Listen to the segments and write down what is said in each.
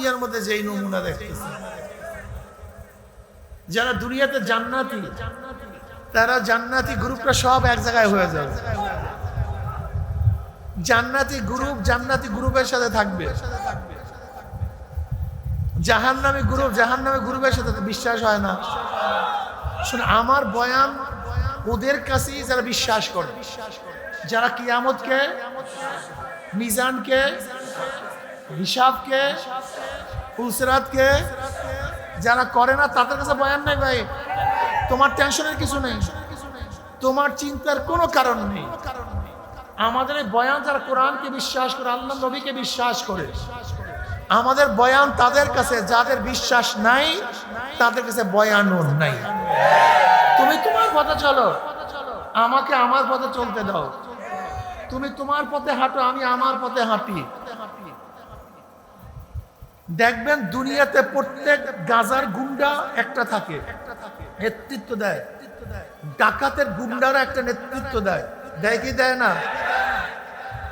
দুনিয়ার মধ্যে যেই নমুনা দেখতেছে, যারা দুনিয়াতে জান্নাতি, তারা জান্নাতি গ্রুপটা সব এক জায়গায় হয়ে যাবে। জান্নাতি গ্রুপের সাথে থাকবে, জাহান্নামী গ্রুপের সাথে বিশ্বাস হয় না। শুনে আমার বয়ান ওদের কাছেই যারা বিশ্বাস করে, যারা কিয়ামতকে, মিজানকে, হিসাবকে, উসরাতকে যারা করে না, তাদের কাছে বয়ান নেই। ভাই তোমার টেনশনের কিছু নেই, তোমার চিন্তার কোনো কারণ নেই। আমাদের এই বয়ান যারা কোরআনকে বিশ্বাস করে, আল্লাহ নবীকে বিশ্বাস করে, আমাদের বয়ান তাদের কাছে, যাদের বিশ্বাস নাই তাদের কাছে বয়ানও নাই। তুমি তোমার পথে চলো, আমাকে আমার পথে চলতে দাও। তুমি তোমার পথে হাঁটো, আমি আমার পথে হাঁটি। দেখবেন দুনিয়াতে প্রত্যেক গাজার গুন্ডা একটা থাকে, নেতৃত্ব দেয়। ডাকাতের গুন্ডারা একটা নেতৃত্ব দেয়, দেয় কি দেয় না?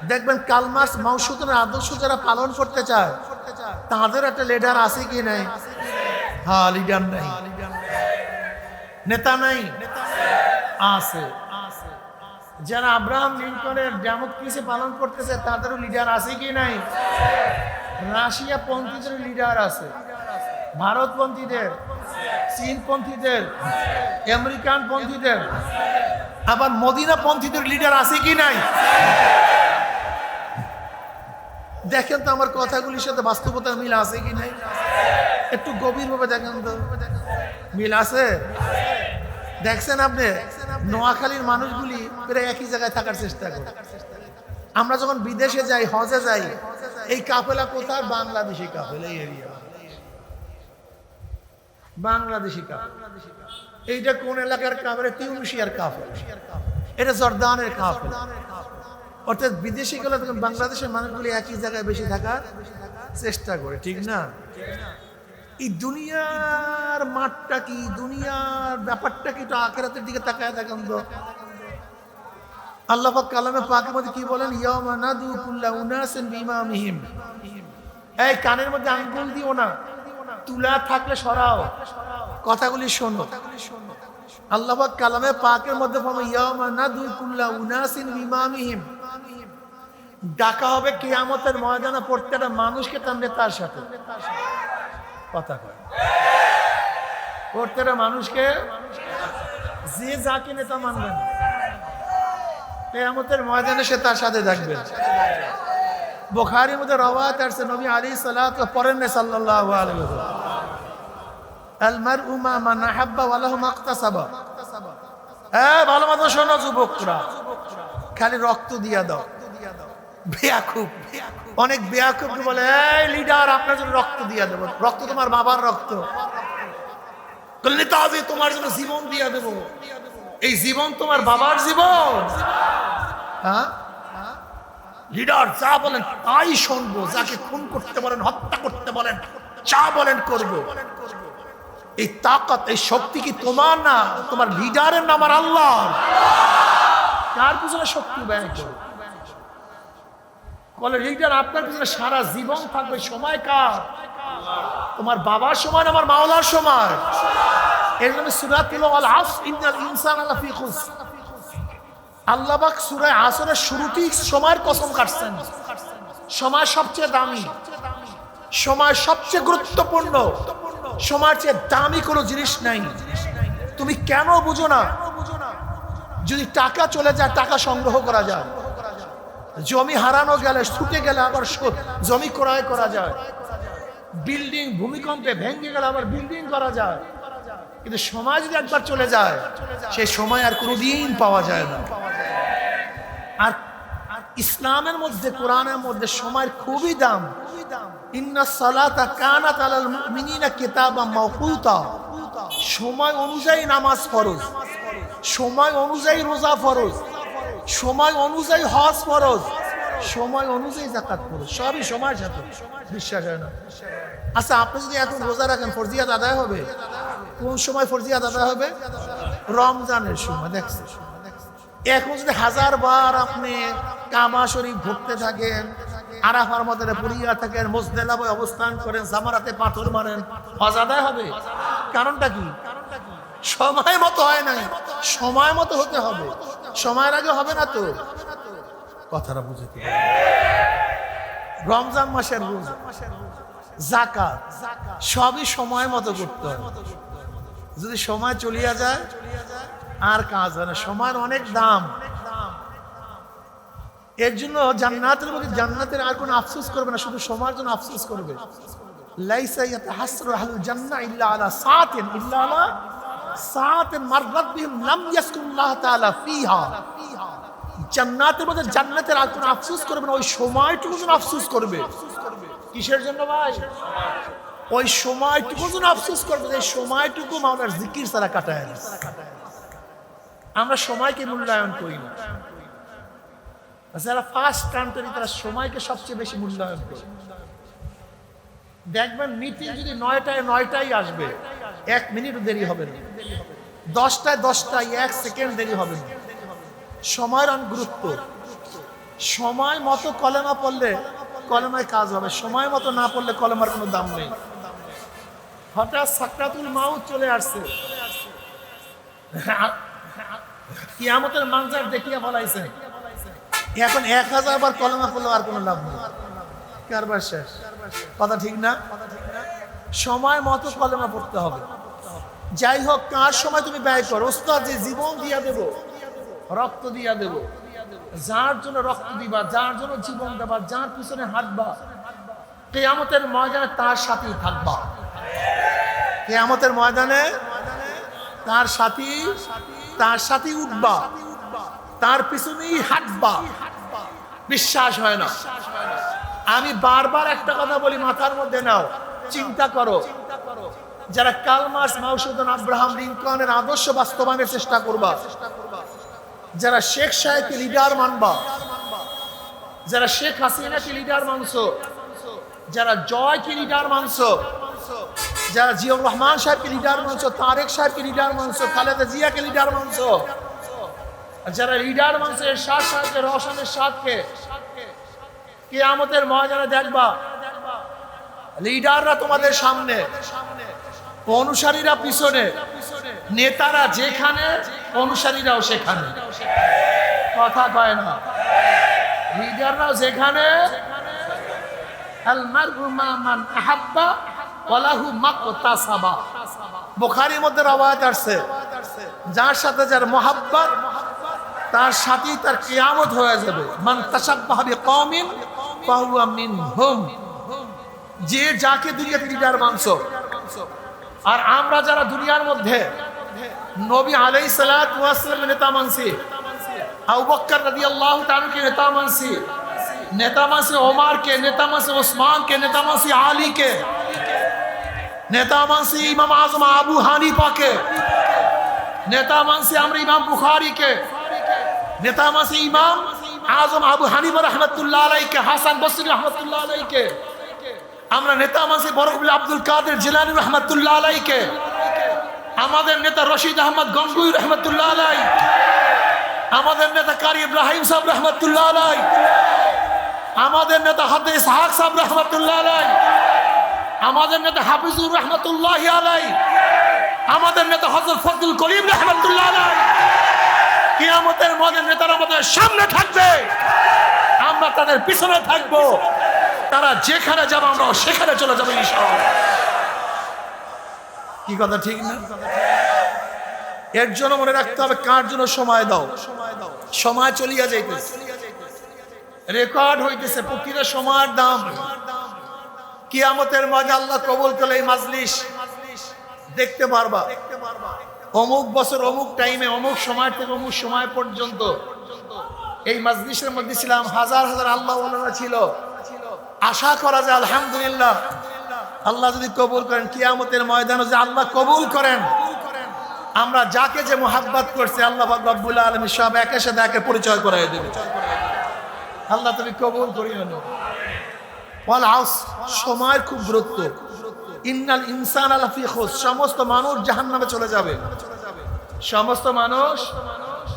দেখবেন কালমাস মাউসুদের আদর্শ যারা পালন করতে চায়, তাদের একটা লিডার আছে কি নাই? হ্যাঁ, লিডার নাই, নেতা নাই, আছে। যারা আব্রাহাম লিঙ্কনের ডেমোক্রেসি পালন করতেছে, তাদেরও লিডার আছে কি নাই? রাশিয়া পন্থীদের লিডার আছে, ভারতপন্থীদের, চীনপন্থীদের, আমেরিকান পন্থীদের, আবার মদিনা পন্থীদের লিডার আছে কি নাই? দেখেন তো আমার কথাগুলির সাথে বাস্তবতার মিল আছে কি নাই? একটু গভীরভাবে দেখেন তো, মিল আছে? দেখছেন আপনি নোয়াখালীর মানুষগুলি প্রায় একই জায়গায় থাকার চেষ্টা করে। আমরা যখন বিদেশে যাই, হজে যাই, এই কাফেলা কোথায়? বাংলাদেশি কাফেলা, এই এরিয়া বাংলাদেশি কাফেলা। এইটা কোন এলাকার কাফেলা? তিউনিসিয়ার কাফেলা, এটা জর্দানের কাফেলা। অর্থাৎ বিদেশি গেলে তখন বাংলাদেশের মানুষগুলি একই জায়গায় বেশি থাকার চেষ্টা করে, ঠিক না? এই দুনিয়ার মাঠটা কি, দুনিয়ার ব্যাপারটা কি, একটু আখিরাতের দিকে তাকায় দেখেন তো। আল্লাহ পাক কালামে পাকের মধ্যে কি বলেন? ইয়াওমা নাদু কুল্লা উনাসিন বিইমামিহিম। এই কানের মধ্যে আঙ্গুল দিও না, তুলা থাকলে সরাও, কথাগুলি শোনো। আল্লাহ পাক কালামে পাকের মধ্যে বলেন ইয়াওমা নাদু কুল্লা উনাসিন বিইমামিহিম। ডাকা হবে কিয়ামতের ময়দানে প্রত্যেকটা মানুষকে তার নেতার সাথে। কথা কয়, প্রত্যেকটা মানুষকে, যে যাকে নেতা মানবেন কিয়ামতের ময়দানে সে তার সাথে থাকবে। বুখারীর মধ্যে রওয়ায়াত আছে, নবী আলাইহিস সালাতু পড়েন সাল্লাল্লাহু আলাইহি ওয়াসাল্লাম, আল মারউ মা মান আহাব্বা ওয়া লাহু মাকতাসাবা। ভালো মতো শোনো যুবকরা, খালি রক্ত দিয়া দাও। বেয়াকুব, অনেক বেয়াকুবকে বলে, এই লিডার আপনার জন্য রক্ত দিয়া দেবো। রক্ত তোমার বাবার রক্ত, নেতাজি তোমার জন্য জীবন দিয়া দেবো। এই জীবন তোমার বাবার জীবন। হ্যাঁ, লিডার যা বলেন তাই শুনবো, যাকে খুন করতে বলেন, হত্যা করতে বলেন, যা বলেন করবো। এই তাকত, এই শক্তি কি তোমার না? তোমার লিডারের নাম আর আল্লাহ। কার পিছনে শক্তি ব্যয় করো? বলে লিডার আপনার পিছনে সারা জীবন থাকবে, সময় কার? তোমার বাবার সময়, আমার মাওলার সময়। এর জন্য সূরা আল আসর ইন্নাল ইনসানা লাফি খুসর। আল্লাহ পাক সূরা আসরের শুরুতেই সময়ের কসম কাটছেন। সময় সবচেয়ে দামি, সময় সবচেয়ে গুরুত্বপূর্ণ, সময়ের চেয়ে দামি কোনো জিনিস নাই। তুমি কেন বুঝো না? যদি টাকা চলে যায়, টাকা সংগ্রহ করা যায়। জমি হারানো গেলে, ছুটে গেলে আবার জমি ক্রয় করা যায়। বিল্ডিং ভূমিকম্পে ভেঙে গেলে আবার বিল্ডিং করা যায়। কিন্তু সময় যদি একবার চলে যায়, সেই সময় আর কোনোদিন পাওয়া যায় না। আর ইসলামের মধ্যে, কোরআনের মধ্যে সময়ের খুবই দাম। ইন্নাস সালাতা কানাত আলাল মুমিনিনা কিতাবাম মাওকুতা। সময় অনুযায়ী নামাজ ফরজ, সময় অনুযায়ী রোজা ফরজ, সময় অনুযায়ী হজ ফরজ, সময় অনুযায়ী যাকাত ফরজ। সবই সময়ের সাথে। বিশ্বাস হয় না? আচ্ছা, আপনি যদি এখন রোজা রাখেন, ফরজিয়াত আদায় হবে? কোন সময় ফরজিয়াত আদায় হবে? রমজানের সময়। দেখছেন, এখন যদি 1000 বার আপনি কাবা শরীফ ঘুরতে থাকেন, আরাফার মধ্যে পুরিয়া থাকেন, মুজদালিফায় অবস্থান করেন, জামারাতে পাথর মারেন, হজ আদায় হবে? কারণটা কি? সময় মতো হয় নাই, সময় মতো হতে হবে। সময়ের আগে হবে না তো। কথাটা বুঝতে হবে। রমজান মাসের রোজা, যাকাত সবই সময় মতো করতে হবে। যদি সময় চলিয়া যায় আর কাজ হয় না। সময়ের অনেক দাম। এর জন্য জান্নাতের মধ্যে জান্নাতের আর কোনো আফসোস করবে না, শুধু সময়ের জন্য আফসোস করবে। লাইসা ইয়াতাহাসসারু আহলুল জান্নাহ ইল্লা আলা সাআতিন ইল্লা আলা সাআতিন মাররাত বিহিম লাম ইয়াসকুল্লাহ তাআলা ফিহা। জান্নাতের মধ্যে জান্নাতের আর কোনো আফসোস করবে না, ওই সময়টুকু জন্য আফসোস করবে। কিসের জন্য ভাই? ওই সময়টুকু জন্য আফসোস করবে, যে সময়টুকু মাওলার জিকির ছাড়া কাটায় না। আমরা সময়কে মূল্যায়ন করি না। যারা ফার্স্ট কান্ট্রি তারা সময়কে সবচেয়ে বেশি মূল্যায়ন করে। দেখবেন মিটিং যদি 9টায় আসবে, 1 মিনিট দেরি হবে না। 10টায় 1 সেকেন্ড দেরি হবে না। সময়ের অনেক গুরুত্ব। সময় মতো কলেমা পড়লে কলেমায় কাজ হবে, সময় মতো না পড়লে কলেমার কোনো দাম নেই। হঠাৎ সাকরাতুল মাউত চলে আসছে, কিয়ামতের মানজার দেখিয়া বলাইছে, এখন 1000 বার কলেমা পড়লে আর কোনো লাভ নেই, কারবার শেষ। কথা ঠিক না? সময় মতো কলেমা পড়তে হবে। যাই হোক, কার সময় তুমি ব্যয় করো। ওস্তাদ যে জীবন দিয়া দেব, রক্ত দিয়া দেব, যার জন্য রক্ত দিবা, যার জন্য জীবন দেবা, যার পিছনে হাঁটবা, কিয়ামতের ময়দানে তার সাথেই থাকবা। কিয়ামতের ময়দানে তার সাথেই উঠবা, তার পিছনেই হাঁটবা। বিশ্বাস হয় না? আমি বারবার একটা কথা বলি, মাথার মধ্যে নাও, চিন্তা করো। যারা কার্ল মার্কস, মাও সেতুং, আব্রাহাম লিঙ্কনের আদর্শ বাস্তবায়নের চেষ্টা করবা, যারা শেখ সাহেবকে লিডার মানবা, যারা শেখ হাসিনাকে লিডার মানছো, যারা জয়কে লিডার মানছো, যারা জিয়াউর রহমান সাহেবকে লিডার মানছো, তারেক সাহেবকে লিডার মানছো, খালেদা জিয়াকে লিডার মানছো, যারা লিডার মানছো এরশাদ সাহেবকে, রওশন এরশাদকে, কিয়ামতের ময়দানে দেখবা লিডাররা তোমাদের সামনে, অনুসারীরা পিছনে, নেতারা যেখানে অনুসারীরাও সেখানে। কথা কয় না? লিডাররাও যেখানে, আল মারউ মা মান আহাব্বা ওয়া লাহু মাকতাসাবা। বুখারীর মধ্যে রওয়ায়াত আছে, যার সাথে যার মহাব্বত, তার সাথেই তার কিয়ামত হয়ে যাবে। মান তাশাব্বাহা বিকওমিন ফাহুয়া মিনহুম। যে যাকে দুনিয়াতে লিডার মানছো, আর আমরা যারা দুনিয়ার মধ্যে নবী আলাইহিস সালাতু ওয়াস সালামের নেতা মানছি, আবু বকর রাদিয়াল্লাহু তাআলাকে নেতা মানছি, নেতা মানছি ওমরকে, নেতা মানছি ওসমানকে, নেতা মানছি আলীকে, নেতা মানছি ইমাম আযম আবু হানিফাকে, নেতা মানছি আমরা ইমাম বুখারীকে, নেতা মানছি ইমাম আযম আবু হানিফা রাহমাতুল্লাহ আলাইহিকে, হাসান বসরি রাহমাতুল্লাহ আলাইহিকে, আমরা নেতা মানছি বরকতুল আব্দুল কাদের জিলানী রাহমাতুল্লাহ আলাইহিকে, আমাদের নেতা রশিদ আহমদ গঙ্গুই রাহমাতুল্লাহ আলাইহি, আমাদের নেতা কারি ইব্রাহিম সাহেব রাহমাতুল্লাহ আলাইহি, আমাদের নেতা হাফেজ ইসহাক সাহেব রাহমাতুল্লাহ আলাইহি, আমাদের নেতা হাফিজুর রাহমাতুল্লাহি আলাইহি, আমাদের নেতা হযরত ফজলুল করিম রাহমাতুল্লাহ আলাইহি। কিয়ামতের ময়দানে নেতারা আমাদের সামনে থাকবে, আমরা তাদের পিছনে থাকবো। তারা যেখানে যাবে আমরা সেখানে চলে যাবো ইনশাআল্লাহ। কি কথা ঠিক না? এর জন্য মনে রাখতে হবে, কার জন্য সময় দাও। সময় চলিয়া যাইতেছে, রেকর্ড হইতেছে, প্রতিটা সময়ের দাম। কিয়ামতের ময়দানে আল্লাহ কবুল করলে এই মাজলিস দেখতে পারবা, অমুক বছর অমুক টাইমে অমুক সময় থেকে অমুক সময় পর্যন্ত এই মাজলিসের মধ্যে ছিলাম, হাজার হাজার আল্লাহ ওয়ালারা ছিল। আশা করা যায় আলহামদুলিল্লাহ আল্লাহ যদি কবুল করেন, কিয়ামতের ময়দানে যে আল্লাহ কবুল করেন, আমরা যাকে যে মোহাব্বত করছি আল্লাহ পাক রব্বুল আলামিন সব একের সাথে একে পরিচয় করাই দেবে। আল্লাহ তুমি কবুল করিও না। ওয়াল আসর, সময়ের খুব গুরুত্ব। ইন্নাল ইনসানা লাফি খুসর, সমস্ত মানুষ জাহান্নামে চলে যাবে, সমস্ত মানুষ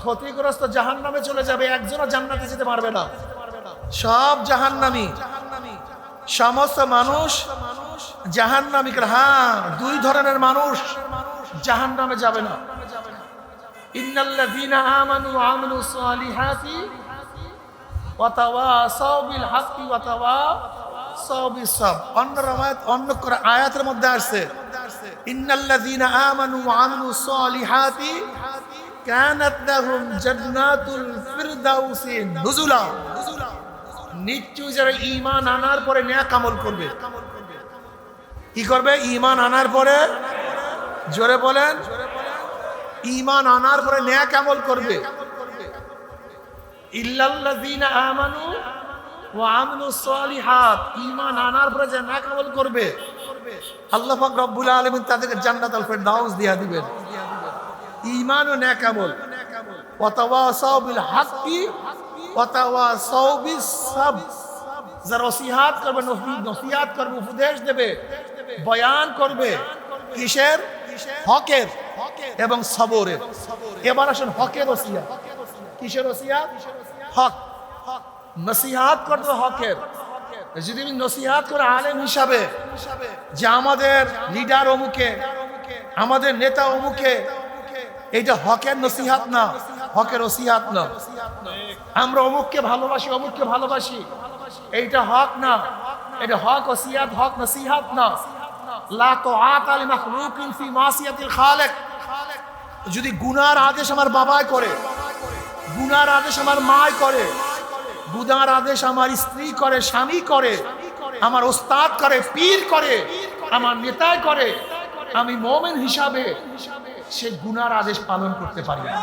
ক্ষতিগ্রস্ত জাহান্নামে চলে যাবে, একজনও জান্নাতে যেতে পারবে না, সব জাহান্নামী। সমস্ত মানুষ জাহান্নামী। হ্যাঁ, দুই ধরনের মানুষ জাহান্নামে যাবে না। ইন্নাল্লাযীনা আমানু ওয়া আমিলুস সালিহাতি ওয়া তাওয়াসাউ বিল হাক্কি ওয়া তাওয়াসাউ বিস সাবর। অন্য রওয়ায়াত অন্য আয়াতের মধ্যে আসছে ইন্নাল্লাযীনা আমানু ওয়া আমিলুস সালিহাতি কানাত লাহুম জান্নাতুল ফিরদাউসি নুজুলা। নিশ্চয় যারা ঈমান আনার পরে নেক আমল করবে, কি করবে? ঈমান আনার পরে, জোরে বলেন, ঈমান আনার পরে নেক আমল করবে। ইল্লাল্লাযীনা আমানু ওয়া আমিলুস সালিহাত, ঈমান আনার পরে যে নেক আমল করবে আল্লাহ পাক রব্বুল আলামিন তাদেরকে জান্নাতুল ফিরদাউস দিয়া দিবেন। ঈমান ও নেক আমল। ওয়া তাওয়াসাউ বিল হাক্কি ওয়া তাওয়াসাউ বিস সাবর। যারা নসিহত করবে, নসিহত করবে, উপদেশ দেবে, বয়ান করবে, কিসের? হকের এবং সবরের। এবার আসুন হকের ওসিয়ত। কিসের ওসিয়ত? হক। নসিহত করতে হকের। যদি আমি নসিহত করে আলেম হিসাবে যে আমাদের লিডার অমুকে, আমাদের নেতা অমুকে, এইটা হকের নসিহত না, হকের ওসিয়ত না। আমরা অমুককে ভালোবাসি, অমুককে ভালোবাসি, এইটা হক না, এটা হক ওসিয়ত, হক নসিহত না। লা তাআতা লিমাখলুকিন ফি মাসিয়াতিল খালিক। যদি গুনার আদেশ আমার বাবাই করে, গুনার আদেশ আমার মাই করে, গুনার আদেশ আমার স্ত্রী করে, স্বামী করে, আমার ওস্তাদ করে, পীর করে, আমার নেতাই করে, আমি মুমিন হিসাবে সে গুনার আদেশ পালন করতে পারি না।